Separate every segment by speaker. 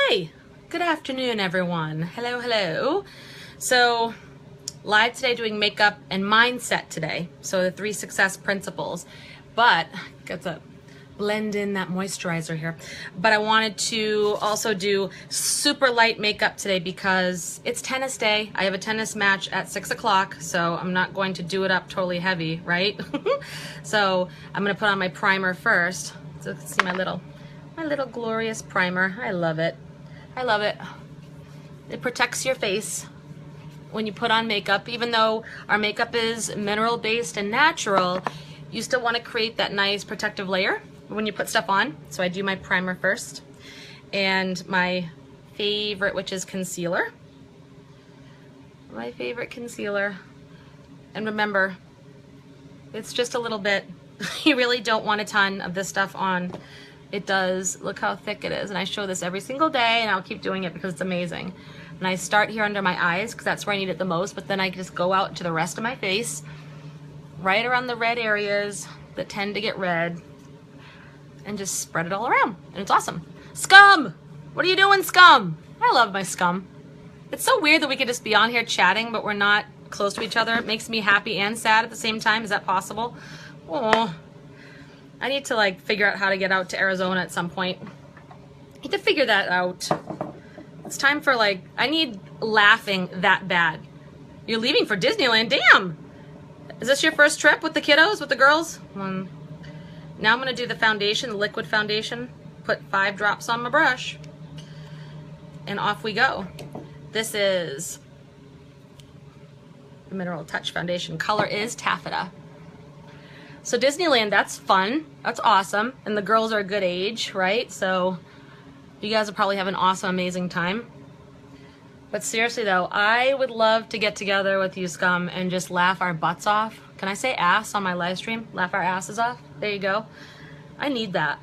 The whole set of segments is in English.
Speaker 1: Hey, good afternoon, everyone. Hello, hello. So, live today doing makeup and mindset today. So the 3 success principles, but got to blend in that moisturizer here. But I wanted to also do super light makeup today because it's tennis day. I have a tennis match at 6 o'clock, so I'm not going to do it up totally heavy, right? So I'm gonna put on my primer first. So you can see my little glorious primer. I love it. I love it. It protects your face when you put on makeup. Even though our makeup is mineral based and natural, you still want to create that nice protective layer when you put stuff on. So I do my primer first and my favorite, which is concealer. My favorite concealer. And remember, it's just a little bit. You really don't want a ton of this stuff on. It does, look how thick it is, and I show this every single day, and I'll keep doing it because it's amazing. And I start here under my eyes because that's where I need it the most, but then I just go out to the rest of my face, right around the red areas that tend to get red, and just spread it all around, and it's awesome. Scum! What are you doing, Scum? I love my Scum. It's so weird that we could just be on here chatting, but we're not close to each other. It makes me happy and sad at the same time. Is that possible? Oh. I need to like figure out how to get out to Arizona at some point. I need to figure that out. It's time for like, I need laughing that bad. You're leaving for Disneyland, damn! Is this your first trip with the kiddos, with the girls? Now I'm gonna do the foundation, the liquid foundation. Put 5 drops on my brush. And off we go. This is the Mineral Touch Foundation. Color is Taffeta. So Disneyland, that's fun. That's awesome. And the girls are a good age, right? So you guys will probably have an awesome, amazing time. But seriously though, I would love to get together with you, Scum, and just laugh our butts off. Can I say ass on my live stream? Laugh our asses off? There you go. I need that.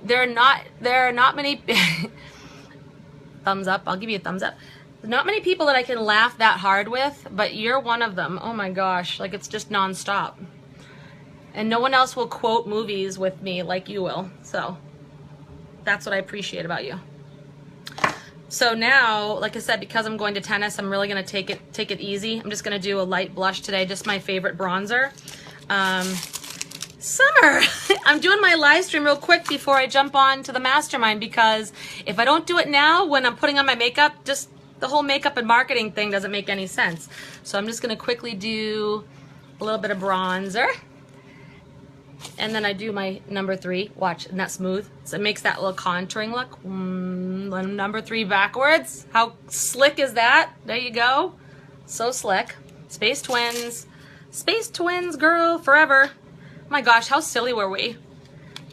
Speaker 1: There are not many thumbs up. I'll give you a thumbs up. Not many people that I can laugh that hard with, but you're one of them. Oh my gosh, like it's just nonstop. And no one else will quote movies with me like you will. So that's what I appreciate about you. So now, like I said, because I'm going to tennis, I'm really gonna take it easy. I'm just gonna do a light blush today, just my favorite bronzer. Summer! I'm doing my live stream real quick before I jump on to the mastermind, because if I don't do it now when I'm putting on my makeup, just the whole makeup and marketing thing doesn't make any sense. So I'm just gonna quickly do a little bit of bronzer. And then I do my number 3, watch, and that's smooth. So it makes that little contouring look. Number 3 backwards. How slick is that? There you go. So slick. Space Twins. Space Twins, girl, forever. Oh my gosh, how silly were we?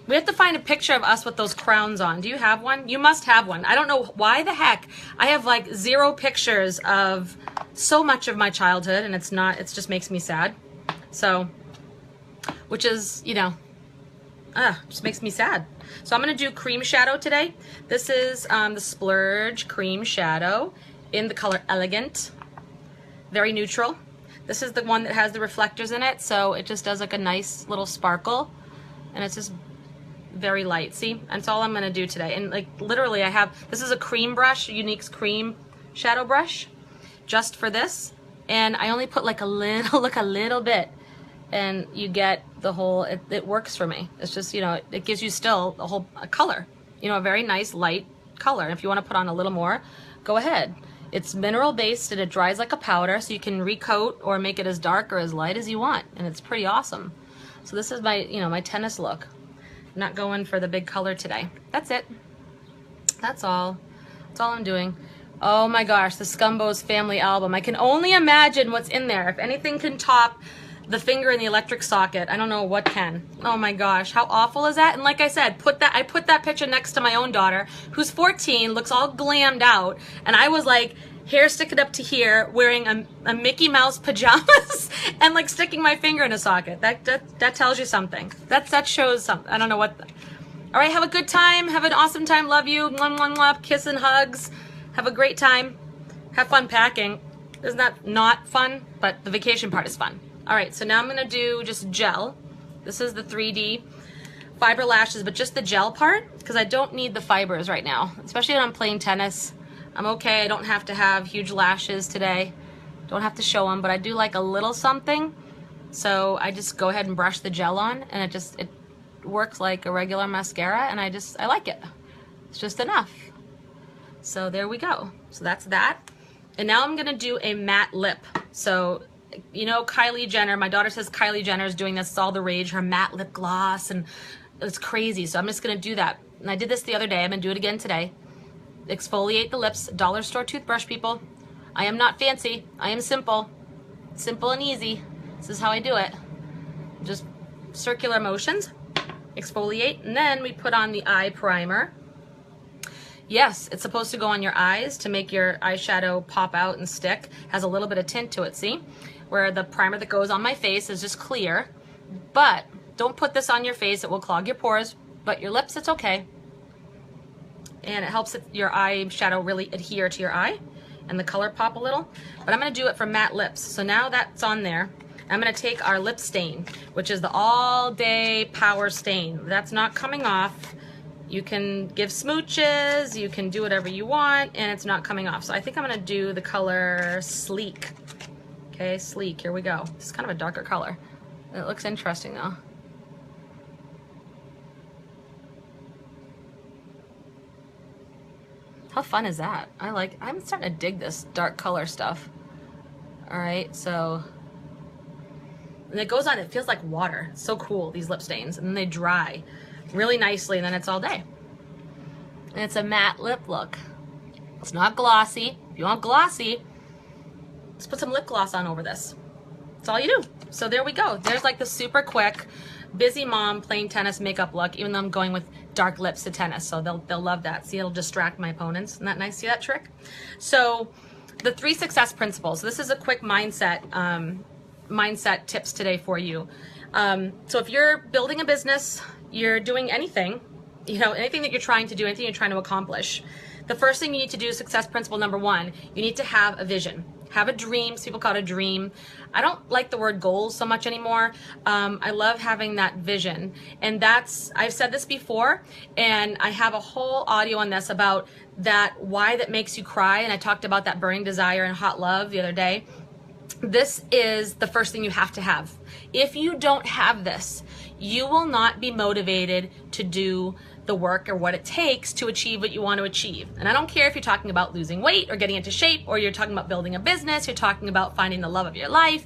Speaker 1: We have to find a picture of us with those crowns on. Do you have one? You must have one. I don't know why the heck. I have like 0 pictures of so much of my childhood, and it just makes me sad. So, which is, you know, just makes me sad. So I'm gonna do cream shadow today. This is the Splurge cream shadow in the color Elegant. Very neutral. This is the one that has the reflectors in it, so it just does like a nice little sparkle, and it's just very light. See, that's all I'm gonna do today. And like literally this is a cream brush, Unique's cream shadow brush, just for this, and I only put like a little bit, and you get the whole, it works for me. It's just, you know, it gives you still a color, you know, a very nice light color. And if you want to put on a little more, go ahead. It's mineral based and it dries like a powder, so you can recoat or make it as dark or as light as you want, and it's pretty awesome. So this is my, you know, my tennis look. I'm not going for the big color today. That's it. That's all. That's all I'm doing. Oh my gosh, the Scumbos family album. I can only imagine what's in there. If anything can top the finger in the electric socket, I don't know what can. Oh my gosh, how awful is that? And like I said, I put that picture next to my own daughter, who's 14, looks all glammed out, and I was like, hair sticking up to here, wearing a Mickey Mouse pajamas and like sticking my finger in a socket. That tells you something. That shows something. I don't know what. All right, have a good time. Have an awesome time. Love you. Mwah, mwah, mwah. Kiss and hugs. Have a great time. Have fun packing. Isn't that not fun? But the vacation part is fun. All right, so now I'm gonna do just gel. This is the 3D fiber lashes, but just the gel part, because I don't need the fibers right now, especially when I'm playing tennis. I'm okay, I don't have to have huge lashes today. Don't have to show them, but I do like a little something. So I just go ahead and brush the gel on, and it works like a regular mascara, and I like it. It's just enough. So there we go. So that's that. And now I'm gonna do a matte lip. So, you know, Kylie Jenner, my daughter says Kylie Jenner is doing this, it's all the rage, her matte lip gloss, and it's crazy. So I'm just gonna do that. And I did this the other day, I'm gonna do it again today. Exfoliate the lips, dollar store toothbrush, people. I am not fancy, I am simple. Simple and easy. This is how I do it. Just circular motions, exfoliate, and then we put on the eye primer. Yes, it's supposed to go on your eyes to make your eyeshadow pop out and stick. Has a little bit of tint to it, see? Where the primer that goes on my face is just clear. But don't put this on your face, it will clog your pores. But your lips, it's okay. And it helps your eyeshadow really adhere to your eye and the color pop a little. But I'm gonna do it for matte lips. So now that's on there. I'm gonna take our lip stain, which is the All Day Power Stain. That's not coming off. You can give smooches, you can do whatever you want, and it's not coming off. So I think I'm gonna do the color Sleek. Okay, Sleek, here we go. It's kind of a darker color. It looks interesting though. How fun is that? I'm starting to dig this dark color stuff. All right, so, and it goes on, it feels like water. It's so cool, these lip stains, and then they dry really nicely, and then it's all day. And it's a matte lip look. It's not glossy. If you want glossy, let's put some lip gloss on over this. That's all you do. So there we go. There's like the super quick, busy mom playing tennis makeup look, even though I'm going with dark lips to tennis, so they'll love that. See, it'll distract my opponents. Isn't that nice? See that trick? So the 3 success principles. This is a quick mindset tips today for you. So if you're building a business, you're doing anything, you know, anything that you're trying to do, anything you're trying to accomplish, the first thing you need to do, success principle number 1, you need to have a vision. Have a dream. Some people call it a dream. I don't like the word goals so much anymore. I love having that vision. And I've said this before, and I have a whole audio on this about that, why that makes you cry. And I talked about that burning desire and hot love the other day. This is the first thing you have to have. If you don't have this, you will not be motivated to do the work or what it takes to achieve what you want to achieve. And I don't care if you're talking about losing weight or getting into shape, or you're talking about building a business, you're talking about finding the love of your life,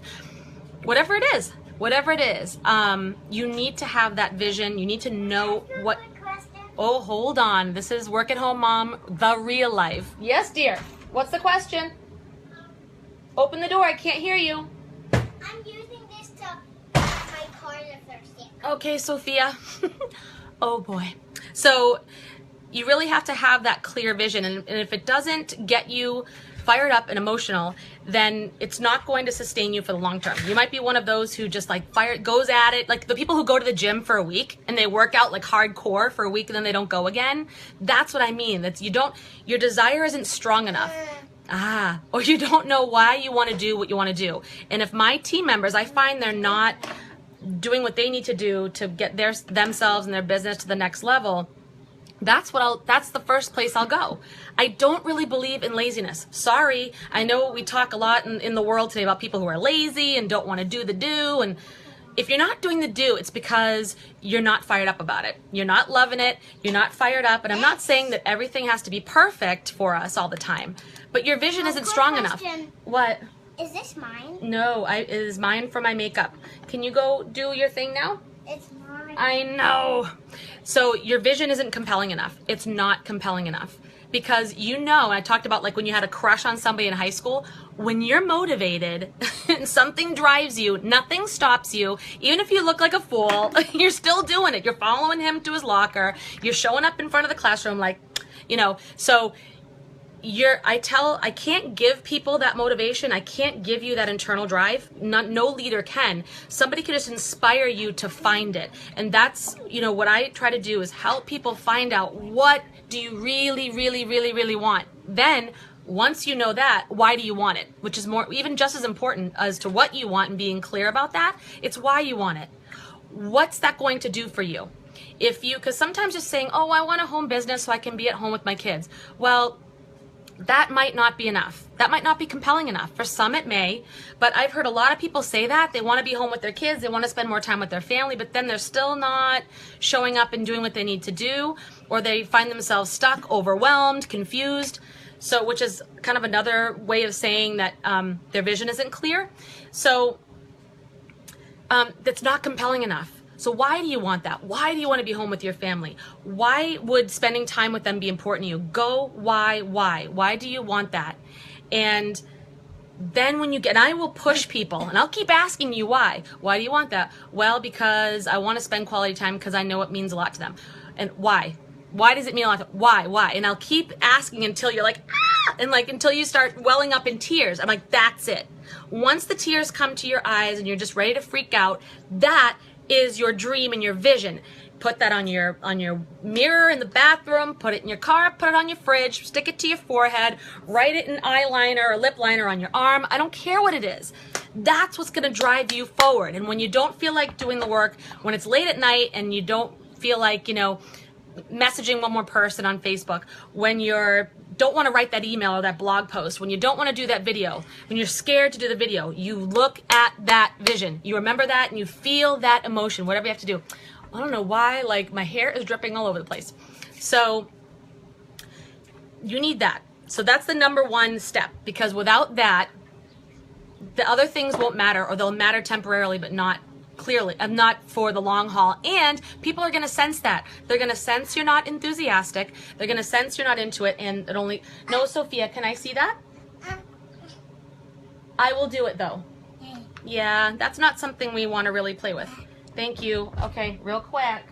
Speaker 1: whatever it is, you need to have that vision. You need to know what. Oh, hold on. This is Work at Home Mom, the real life. Yes, dear. What's the question? Open the door. I can't hear you.
Speaker 2: I'm using this to my car in the first year.
Speaker 1: Okay, Sophia. Oh boy. So you really have to have that clear vision, and if it doesn't get you fired up and emotional, then it's not going to sustain you for the long term. You might be one of those who just like goes at it, like the people who go to the gym for a week and they work out like hardcore for a week and then they don't go again. That's what I mean. That's your desire isn't strong enough. Or you don't know why you want to do what you want to do. And if my team members, I find they're not doing what they need to do to get themselves and their business to the next level, that's the first place I'll go. I don't really believe in laziness. Sorry. I know we talk a lot in the world today about people who are lazy and don't want to do the do. And if you're not doing the do, it's because you're not fired up about it. You're not loving it. You're not fired up. And I'm not saying that everything has to be perfect for us all the time, but your vision isn't strong enough. What?
Speaker 2: Is this mine?
Speaker 1: No, it is mine for my makeup. Can you go do your thing now?
Speaker 2: It's mine.
Speaker 1: I know. So your vision isn't compelling enough. It's not compelling enough. Because I talked about like when you had a crush on somebody in high school, when you're motivated and something drives you, nothing stops you. Even if you look like a fool, you're still doing it. You're following him to his locker. You're showing up in front of the classroom like, so I can't give people that motivation. I can't give you that internal drive. No leader can. Somebody can just inspire you to find it. And that's, what I try to do is help people find out, what do you really, really, really, really want? Then once you know that, why do you want it? Which is more, even just as important as to what you want and being clear about that, it's why you want it. What's that going to do for you? Because sometimes just saying, oh, I want a home business so I can be at home with my kids. Well, that might not be enough. That might not be compelling enough. For some it may, but I've heard a lot of people say that. They want to be home with their kids, they want to spend more time with their family, but then they're still not showing up and doing what they need to do, or they find themselves stuck, overwhelmed, confused. So, which is kind of another way of saying that their vision isn't clear. So that's not compelling enough. So why do you want that? Why do you want to be home with your family? Why would spending time with them be important to you? Go, why? Why do you want that? And then when you get, and I will push people, and I'll keep asking you why. Why do you want that? Well, because I want to spend quality time because I know it means a lot to them. And why? Why does it mean a lot? Why? And I'll keep asking until you're like, ah! And like, until you start welling up in tears. I'm like, that's it. Once the tears come to your eyes and you're just ready to freak out, that is your dream and your vision. Put that on your mirror in the bathroom, put it in your car, put it on your fridge, stick it to your forehead, write it in eyeliner or lip liner on your arm. I don't care what it is. That's what's going to drive you forward. And when you don't feel like doing the work, when it's late at night and you don't feel like, messaging one more person on Facebook, when you don't want to write that email or that blog post, when you don't want to do that video, when you're scared to do the video, you look at that vision. You remember that and you feel that emotion, whatever you have to do. I don't know why, like my hair is dripping all over the place. So you need that. So that's the number one step, because without that, the other things won't matter, or they'll matter temporarily, but not clearly, not for the long haul. And people are going to sense that. They're going to sense you're not enthusiastic. They're going to sense you're not into it. And it only, no, Sophia, can I see that? I will do it though. Yeah, that's not something we want to really play with. Thank you. Okay, real quick.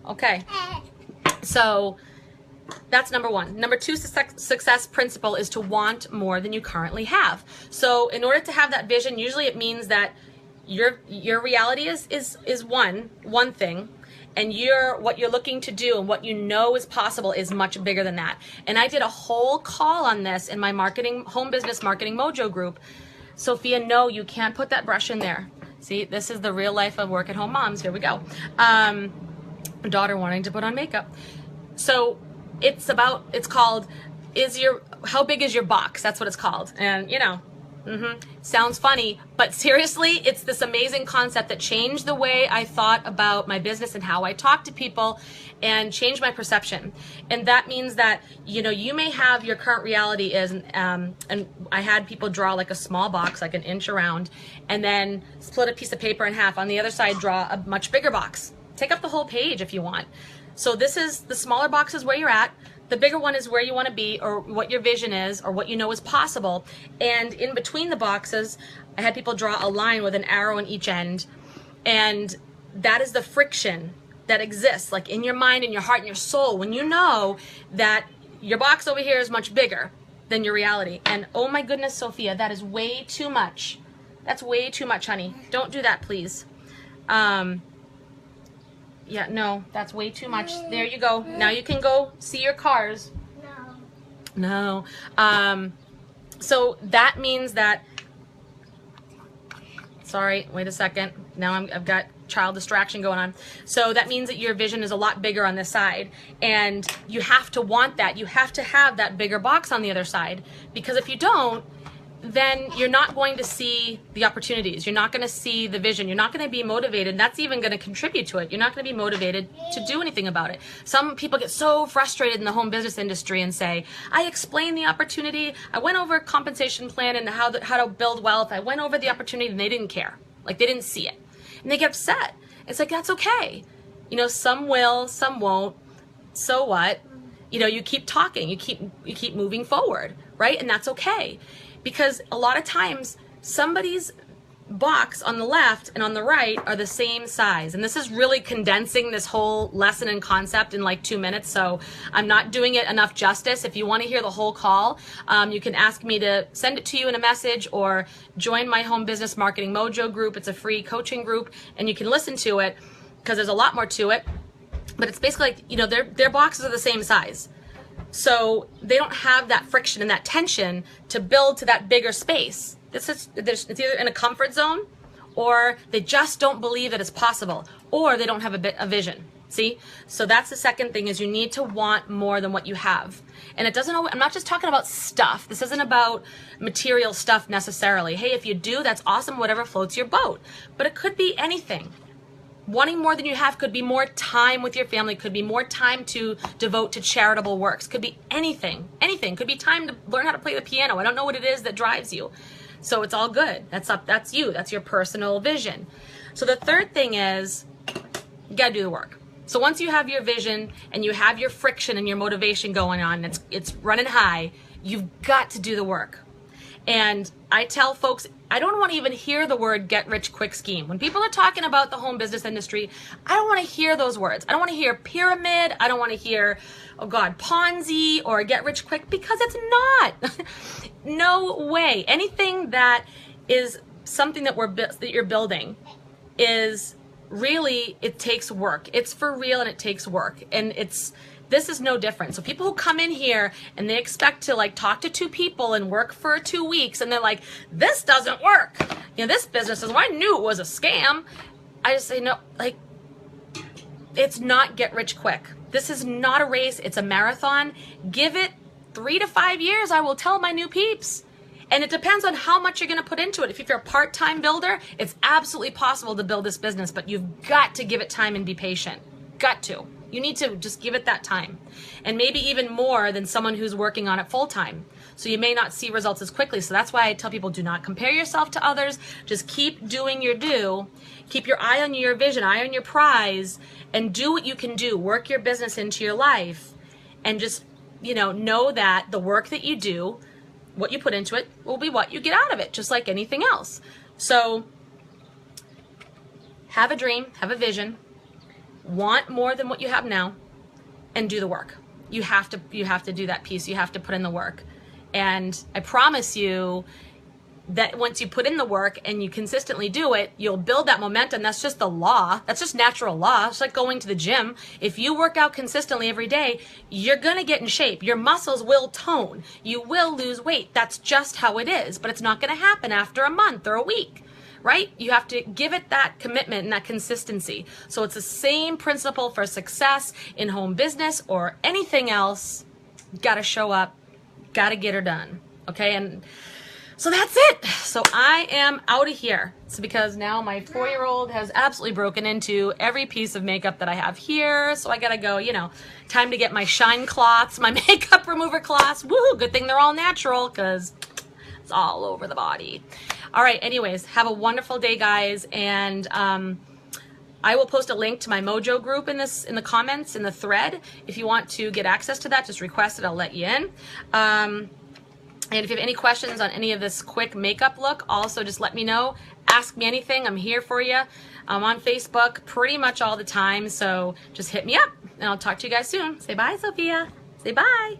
Speaker 1: Okay. So that's number one. Number two success principle is to want more than you currently have. So in order to have that vision, usually it means that your reality is one thing, and what you're looking to do and what you know is possible is much bigger than that. And I did a whole call on this in my home business marketing mojo group. Sophia, no, you can't put that brush in there. See, this is the real life of work at home moms. Here we go. Daughter wanting to put on makeup. So it's called, how big is your box? That's what it's called. And sounds funny, but seriously, it's this amazing concept that changed the way I thought about my business and how I talk to people, and changed my perception. And that means that, you may have your current reality is, and I had people draw like a small box, like an inch around, and then split a piece of paper in half. On the other side, draw a much bigger box. Take up the whole page if you want. So this is the smaller box is where you're at. The bigger one is where you want to be, or what your vision is, or what you know is possible. And in between the boxes, I had people draw a line with an arrow in each end. And that is the friction that exists, like in your mind, in your heart, in your soul, when you know that your box over here is much bigger than your reality. And oh my goodness, Sophia, that is way too much. That's way too much, honey. Don't do that, please. Yeah, no, that's way too much. There you go. Now you can go see your cars. No. So that means that, sorry, wait a second. Now I've got child distraction going on. So that means that your vision is a lot bigger on this side, and you have to want that. You have to have that bigger box on the other side, because if you don't, then you're not going to see the opportunities. You're not going to see the vision. You're not going to be motivated. That's even going to contribute to it. You're not going to be motivated to do anything about it. Some people get so frustrated in the home business industry and say, I explained the opportunity. I went over a compensation plan and how to build wealth. I went over the opportunity, and they didn't care. Like, they didn't see it. And they get upset. It's like, that's okay. Some will, some won't. So what? You keep talking. You keep moving forward, right? And that's okay. Because a lot of times somebody's box on the left and on the right are the same size. And this is really condensing this whole lesson and concept in like 2 minutes. So I'm not doing it enough justice. If you want to hear the whole call, you can ask me to send it to you in a message, or join my home business marketing mojo group. It's a free coaching group, and you can listen to it, because there's a lot more to it. But it's basically like, their boxes are the same size. So they don't have that friction and that tension to build to that bigger space. It's either in a comfort zone, or they just don't believe that it's possible, or they don't have a vision. See? So that's the second thing, is you need to want more than what you have. And it doesn't always, I'm not just talking about stuff. This isn't about material stuff necessarily. Hey, if you do, that's awesome, whatever floats your boat. But it could be anything. Wanting more than you have could be more time with your family, could be more time to devote to charitable works, could be anything, anything. Could be time to learn how to play the piano. I don't know what it is that drives you. So it's all good. That's you. That's your personal vision. So the third thing is, you gotta do the work. So once you have your vision and you have your friction and your motivation going on, it's running high, you've got to do the work. And I tell folks, I don't want to even hear the word get rich quick scheme. When people are talking about the home business industry, I don't want to hear those words. I don't want to hear pyramid. I don't want to hear, oh God, Ponzi or get rich quick, because it's not. No way. Anything that is something that you're building is really, it takes work. It's for real and it takes work. And this is no different. So people who come in here and they expect to like talk to 2 people and work for 2 weeks and they're like, this doesn't work. You know, this business is, well, I knew it was a scam. I just say, no, like, it's not get rich quick. This is not a race. It's a marathon. Give it 3 to 5 years, I will tell my new peeps. And it depends on how much you're going to put into it. If you're a part-time builder, it's absolutely possible to build this business, but you've got to give it time and be patient. Got to. You need to just give it that time. And maybe even more than someone who's working on it full-time. So you may not see results as quickly. So that's why I tell people, do not compare yourself to others. Just keep doing your due. Keep your eye on your vision, eye on your prize, and do what you can do. Work your business into your life. And just, know that the work that you do, what you put into it, will be what you get out of it, just like anything else. So have a dream, have a vision, want more than what you have now, and do the work. You have to do that piece. You have to put in the work. And I promise you that once you put in the work and you consistently do it, you'll build that momentum. That's just the law. That's just natural law. It's like going to the gym. If you work out consistently every day, you're going to get in shape. Your muscles will tone. You will lose weight. That's just how it is. But it's not going to happen after a month or a week, right? You have to give it that commitment and that consistency. So it's the same principle for success in home business or anything else. Got to show up, got to get her done. Okay. And so that's it. So I am out of here. It's because now my 4-year-old has absolutely broken into every piece of makeup that I have here. So I gotta go, time to get my shine cloths, my makeup remover cloths. Woohoo, good thing they're all natural because it's all over the body. All right, anyways, have a wonderful day, guys. And I will post a link to my Mojo group in the comments in the thread. If you want to get access to that, just request it. I'll let you in. And if you have any questions on any of this quick makeup look, also just let me know. Ask me anything. I'm here for you. I'm on Facebook pretty much all the time. So just hit me up and I'll talk to you guys soon. Say bye, Sophia. Say bye.